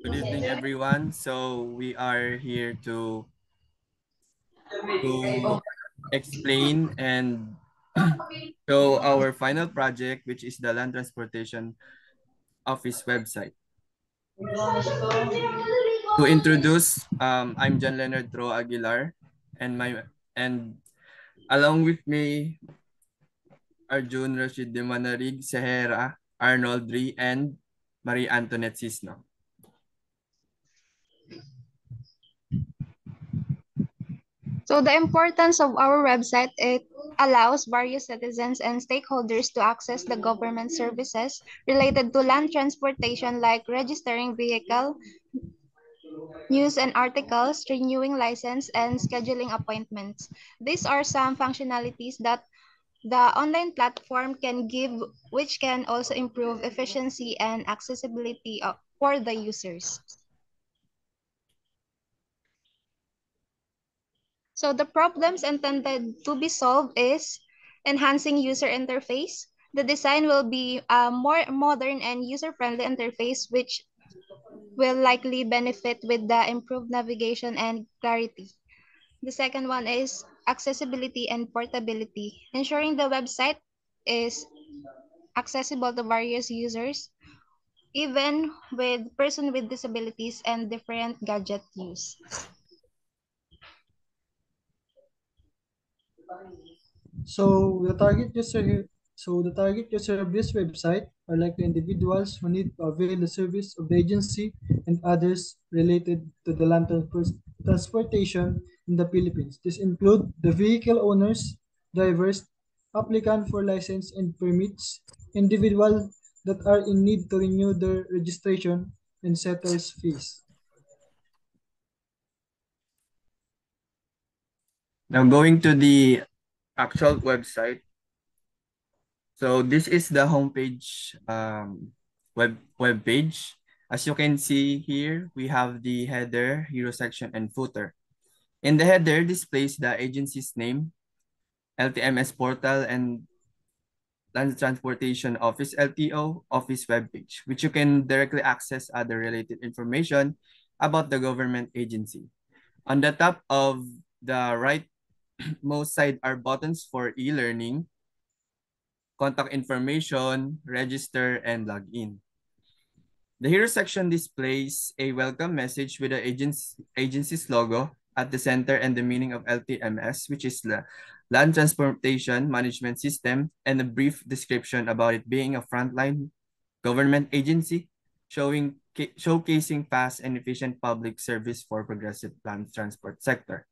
Good evening, everyone. So we are here to explain and show our final project, which is the Land Transportation Office website. To introduce, I'm John Leonard Tro Aguilar, and and along with me, Arjun Rashid de Manarig, Sehera, Arnold Ri, and Marie Antoinette Cisno. So the importance of our website, it allows various citizens and stakeholders to access the government services related to land transportation like registering vehicle, news and articles, renewing license, and scheduling appointments. These are some functionalities that the online platform can give, which can also improve efficiency and accessibility for the users. So the problems intended to be solved is enhancing user interface. The design will be a more modern and user-friendly interface, which will likely benefit with the improved navigation and clarity. The second one is accessibility and portability, ensuring the website is accessible to various users, even with person with disabilities and different gadget use. So the target user here, so the target user of this website are likely individuals who need to avail the service of the agency and others related to the land transportation in the Philippines. This include the vehicle owners, drivers, applicant for license and permits, individual that are in need to renew their registration and settles fees. Now going to the actual website. So this is the homepage web page. As you can see here, we have the header, hero section, and footer. In the header, displays the agency's name, LTMS portal, and Land Transportation Office LTO office webpage, which you can directly access other related information about the government agency. On the top of the rightmost side are buttons for e-learning, contact information, register, and log in. The hero section displays a welcome message with the agency's logo at the center and the meaning of LTMS, which is the Land Transportation Management System, and a brief description about it being a frontline government agency showcasing fast and efficient public service for progressive land transport sector.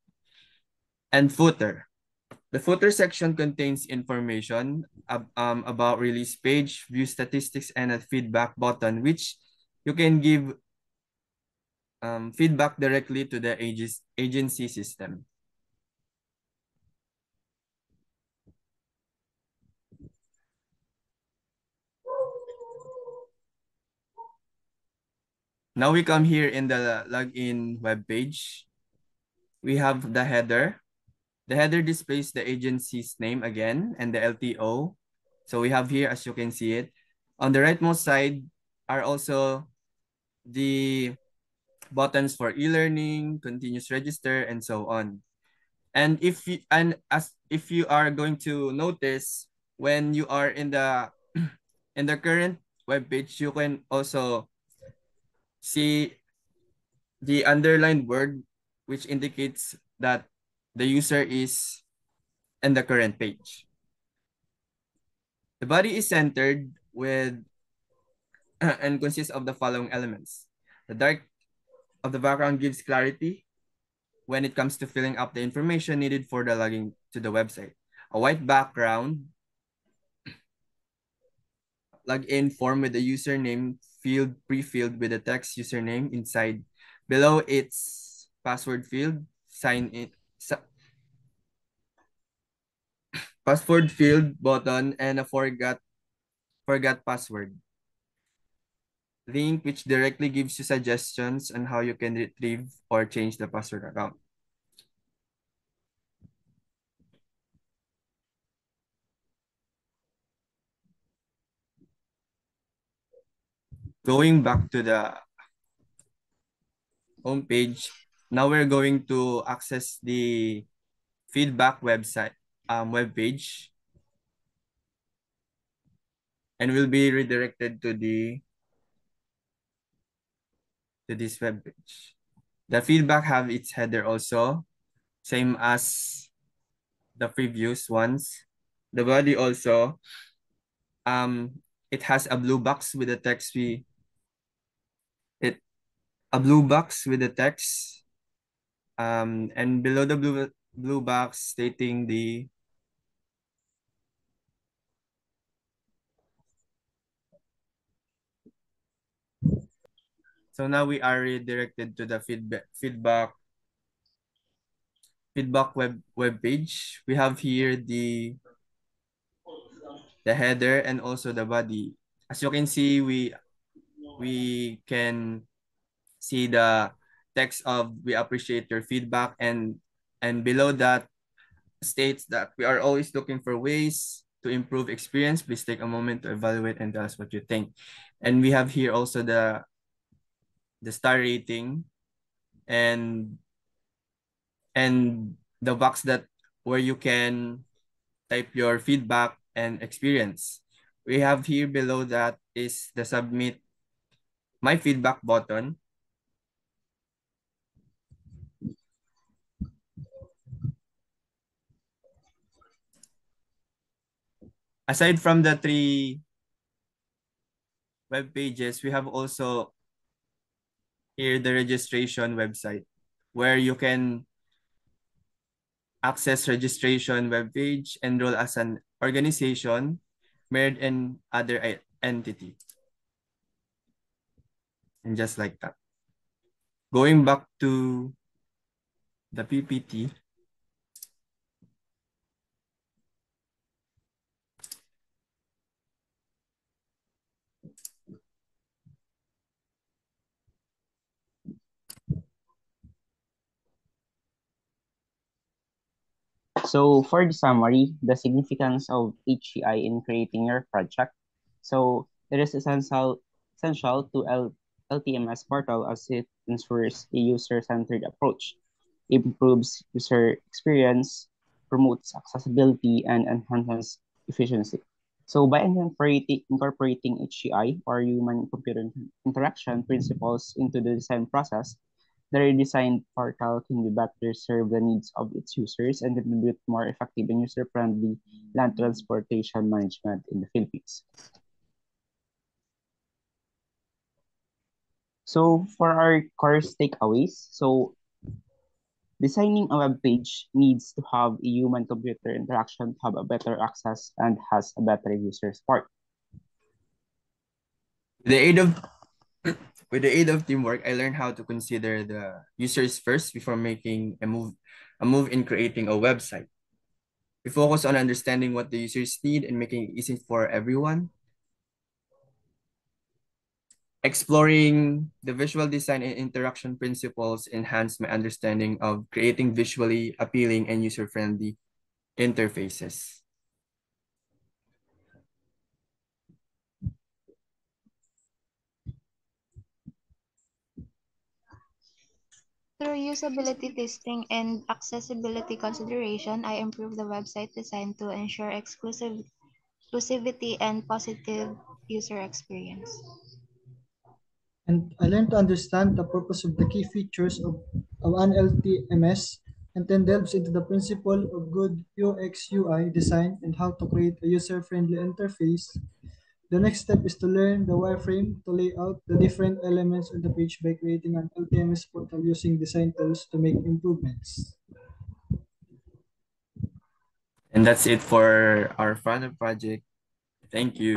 And footer. The footer section contains information about release page, view statistics, and a feedback button, which you can give feedback directly to the agency system. Now we come here in the login web page. We have the header. The header displays the agency's name again and the LTO. So we have here, as you can see it. On the rightmost side are also the buttons for e-learning, continuous register, and so on. And if you are going to notice, when you are in the in the current web page, you can also see the underlined word, which indicates that the user is in the current page. The body is centered with and consists of the following elements. The dark of the background gives clarity when it comes to filling up the information needed for the logging to the website. A white background login form with the username field pre-filled with the text username inside. Below its password field, sign in password field button and a forgot password link, which directly gives you suggestions on how you can retrieve or change the password account. Going back to the homepage. Now we're going to access the feedback website web page, and we'll be redirected to this web page. The feedback have its header also, same as the previous ones. The body also, it has a blue box with the text a blue box with the text, and below the blue box stating the So now we are redirected to the feedback web page. We have here the header and also the body. As you can see, we can see the text of "We appreciate your feedback," and below that states that we are always looking for ways to improve experience. Please take a moment to evaluate and tell us what you think. And we have here also the star rating and the box where you can type your feedback and experience. We have here below that is the submit my feedback button. Aside from the 3 web pages, we have also here the registration website where you can access registration web page, enroll as an organization, married and other entity. And just like that. Going back to the PPT. So for the summary, the significance of HCI in creating your project. So it is essential to LTMS portal as it ensures a user-centered approach, improves user experience, promotes accessibility, and enhances efficiency. So by incorporating HCI or human-computer interaction principles into the design process, the redesigned portal can be better serve the needs of its users and contribute more effective and user-friendly land transportation management in the Philippines. So for our course takeaways, so designing a web page needs to have a human-computer interaction to have a better access and has a better user support. With the aid of teamwork, I learned how to consider the users first before making a move in creating a website. We focus on understanding what the users need and making it easy for everyone. Exploring the visual design and interaction principles enhanced my understanding of creating visually appealing and user-friendly interfaces. Through usability testing and accessibility consideration, I improved the website design to ensure exclusivity and positive user experience. And I learned to understand the purpose of the key features of an LTMS and then delves into the principle of good UX UI design and how to create a user-friendly interface. The next step is to learn the wireframe to lay out the different elements on the page by creating an LTMS portal using design tools to make improvements. And that's it for our final project. Thank you.